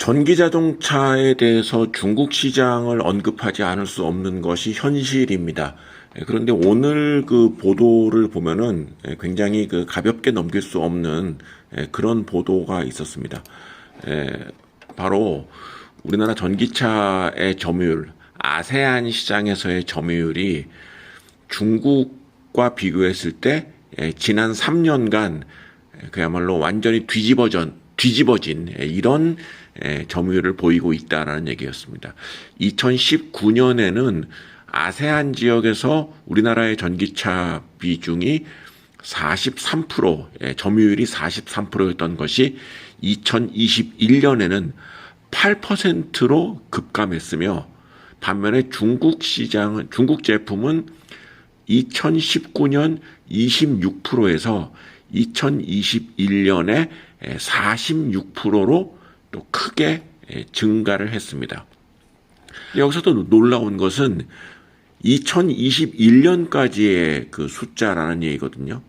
전기자동차에 대해서 중국 시장을 언급하지 않을 수 없는 것이 현실입니다. 그런데 오늘 그 보도를 보면은 굉장히 그 가볍게 넘길 수 없는 그런 보도가 있었습니다. 바로 우리나라 전기차의 점유율, 아세안 시장에서의 점유율이 중국과 비교했을 때 지난 3년간 그야말로 완전히 뒤집어진 이런 점유율을 보이고 있다라는 얘기였습니다. 2019년에는 아세안 지역에서 우리나라의 전기차 비중이 43%, 점유율이 43%였던 것이 2021년에는 8%로 급감했으며, 반면에 중국 제품은 2019년 26%에서 2021년에 46%로 또 크게 증가를 했습니다. 여기서도 놀라운 것은 2021년까지의 그 숫자라는 얘기거든요.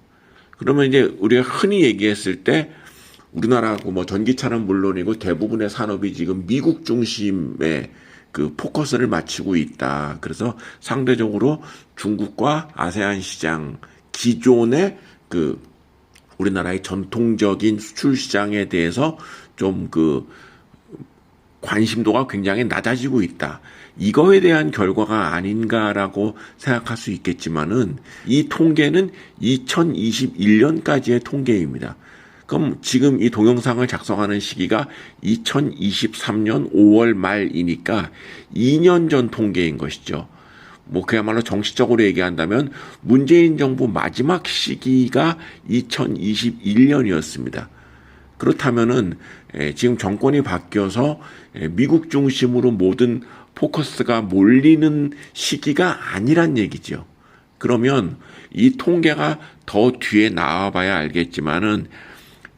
그러면 이제 우리가 흔히 얘기했을 때 우리나라하고 뭐 전기차는 물론이고 대부분의 산업이 지금 미국 중심의 그 포커스를 맞추고 있다. 그래서 상대적으로 중국과 아세안 시장, 기존의 그 우리나라의 전통적인 수출 시장에 대해서 좀 그 관심도가 굉장히 낮아지고 있다. 이거에 대한 결과가 아닌가라고 생각할 수 있겠지만은 이 통계는 2021년까지의 통계입니다. 그럼 지금 이 동영상을 작성하는 시기가 2023년 5월 말이니까 2년 전 통계인 것이죠. 뭐 그야말로 정식적으로 얘기한다면 문재인 정부 마지막 시기가 2021년이었습니다. 그렇다면은 지금 정권이 바뀌어서 미국 중심으로 모든 포커스가 몰리는 시기가 아니란 얘기죠. 그러면 이 통계가 더 뒤에 나와봐야 알겠지만은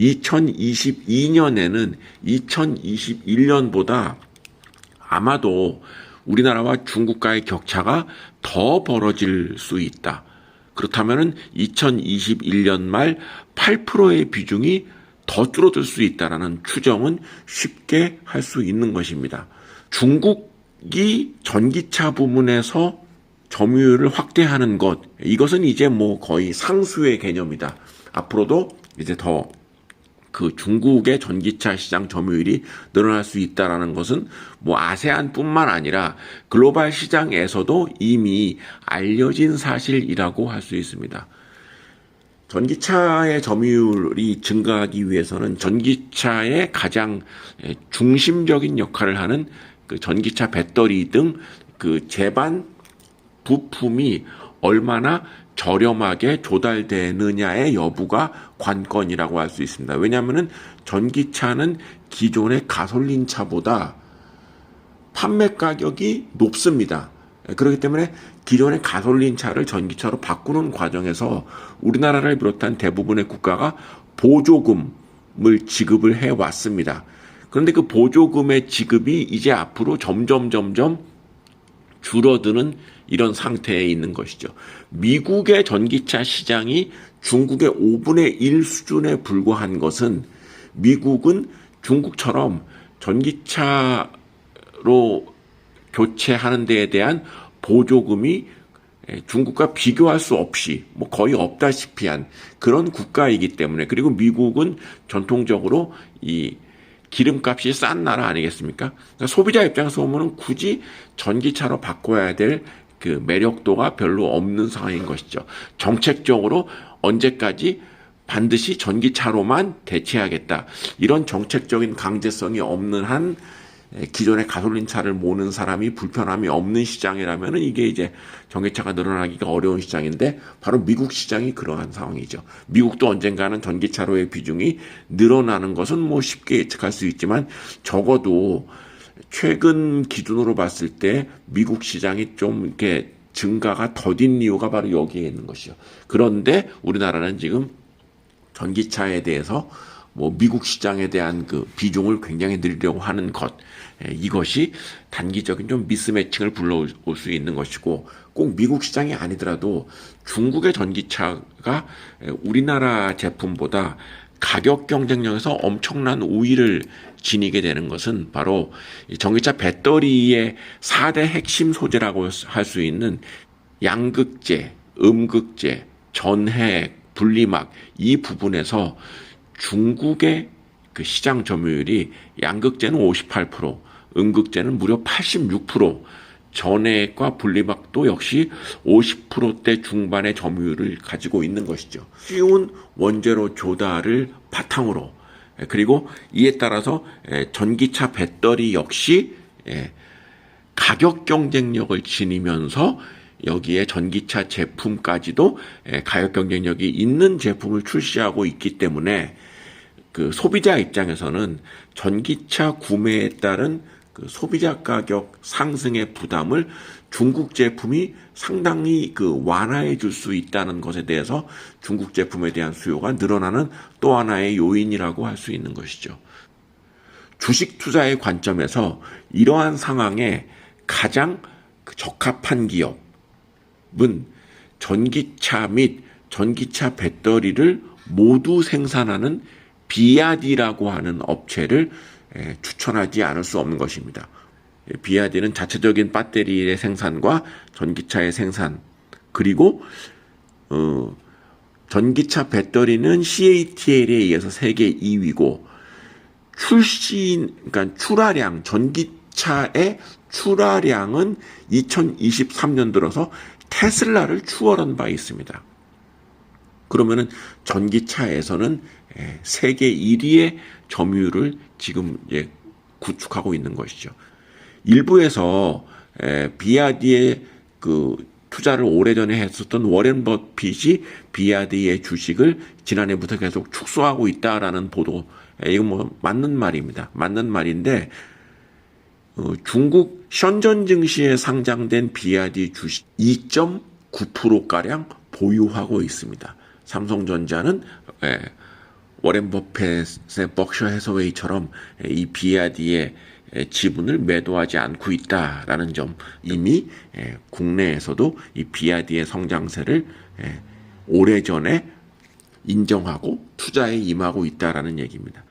2022년에는 2021년보다 아마도 우리나라와 중국과의 격차가 더 벌어질 수 있다. 그렇다면은 2021년 말 8%의 비중이 더 줄어들 수 있다라는 추정은 쉽게 할 수 있는 것입니다. 중국이 전기차 부문에서 점유율을 확대하는 것, 이것은 이제 뭐 거의 상수의 개념이다. 앞으로도 이제 더 그 중국의 전기차 시장 점유율이 늘어날 수 있다라는 것은 뭐 아세안뿐만 아니라 글로벌 시장에서도 이미 알려진 사실이라고 할 수 있습니다. 전기차의 점유율이 증가하기 위해서는 전기차의 가장 중심적인 역할을 하는 그 전기차 배터리 등 그 제반 부품이 얼마나 저렴하게 조달되느냐의 여부가 관건이라고 할 수 있습니다. 왜냐하면 전기차는 기존의 가솔린 차보다 판매 가격이 높습니다. 그렇기 때문에 기존의 가솔린 차를 전기차로 바꾸는 과정에서 우리나라를 비롯한 대부분의 국가가 보조금을 지급을 해왔습니다. 그런데 그 보조금의 지급이 이제 앞으로 점점 줄어드는 이런 상태에 있는 것이죠. 미국의 전기차 시장이 중국의 5분의 1 수준에 불과한 것은 미국은 중국처럼 전기차로 교체하는 데에 대한 보조금이 중국과 비교할 수 없이 뭐 거의 없다시피 한 그런 국가이기 때문에, 그리고 미국은 전통적으로 이 기름값이 싼 나라 아니겠습니까? 그러니까 소비자 입장에서 보면 굳이 전기차로 바꿔야 될 그 매력도가 별로 없는 상황인 것이죠. 정책적으로 언제까지 반드시 전기차로만 대체하겠다, 이런 정책적인 강제성이 없는 한 기존의 가솔린 차를 모는 사람이 불편함이 없는 시장이라면 이게 이제 전기차가 늘어나기가 어려운 시장인데, 바로 미국 시장이 그러한 상황이죠. 미국도 언젠가는 전기차로의 비중이 늘어나는 것은 뭐 쉽게 예측할 수 있지만, 적어도 최근 기준으로 봤을 때 미국 시장이 좀 이렇게 증가가 더딘 이유가 바로 여기에 있는 것이죠. 그런데 우리나라는 지금 전기차에 대해서 뭐 미국 시장에 대한 그 비중을 굉장히 늘리려고 하는 것, 이것이 단기적인 좀 미스매칭을 불러올 수 있는 것이고, 꼭 미국 시장이 아니더라도 중국의 전기차가 우리나라 제품보다 가격 경쟁력에서 엄청난 우위를 지니게 되는 것은 바로 이 전기차 배터리의 4대 핵심 소재라고 할 수 있는 양극재, 음극재, 전해액, 분리막 이 부분에서 중국의 그 시장 점유율이 양극재는 58%, 음극재는 무려 86%, 전해액과 분리막도 역시 50%대 중반의 점유율을 가지고 있는 것이죠. 쉬운 원재료 조달을 바탕으로, 그리고 이에 따라서 전기차 배터리 역시 가격 경쟁력을 지니면서 여기에 전기차 제품까지도 가격 경쟁력이 있는 제품을 출시하고 있기 때문에 그 소비자 입장에서는 전기차 구매에 따른 그 소비자 가격 상승의 부담을 중국 제품이 상당히 그 완화해 줄 수 있다는 것에 대해서 중국 제품에 대한 수요가 늘어나는 또 하나의 요인이라고 할 수 있는 것이죠. 주식 투자의 관점에서 이러한 상황에 가장 적합한 기업은 전기차 및 전기차 배터리를 모두 생산하는 비아디라고 하는 업체를 추천하지 않을 수 없는 것입니다. 비아디는 자체적인 배터리의 생산과 전기차의 생산, 그리고 전기차 배터리는 CATL에 의해서 세계 2위고 그러니까 출하량, 전기차의 출하량은 2023년 들어서 테슬라를 추월한 바 있습니다. 그러면은 전기차에서는 세계 1위의 점유율을 지금 구축하고 있는 것이죠. 일부에서 비아디의 그 투자를 오래전에 했었던 워렌 버핏이 비아디의 주식을 지난해부터 계속 축소하고 있다라는 보도, 이건 뭐 맞는 말입니다. 맞는 말인데 중국 션전 증시에 상장된 비아디 주식 2.9%가량 보유하고 있습니다. 삼성전자는 워렌 버핏의 벅셔 해서웨이처럼 이 비아디의 지분을 매도하지 않고 있다라는 점, 이미 국내에서도 이 비아디의 성장세를 오래전에 인정하고 투자에 임하고 있다라는 얘기입니다.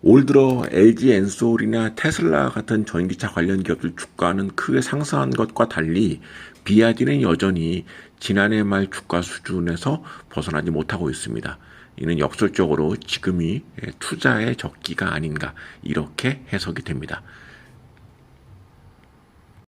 올 들어 LG 엔솔이나 테슬라 같은 전기차 관련 기업들 주가는 크게 상승한 것과 달리 비아디는 여전히 지난해 말 주가 수준에서 벗어나지 못하고 있습니다. 이는 역설적으로 지금이 투자의 적기가 아닌가 이렇게 해석이 됩니다.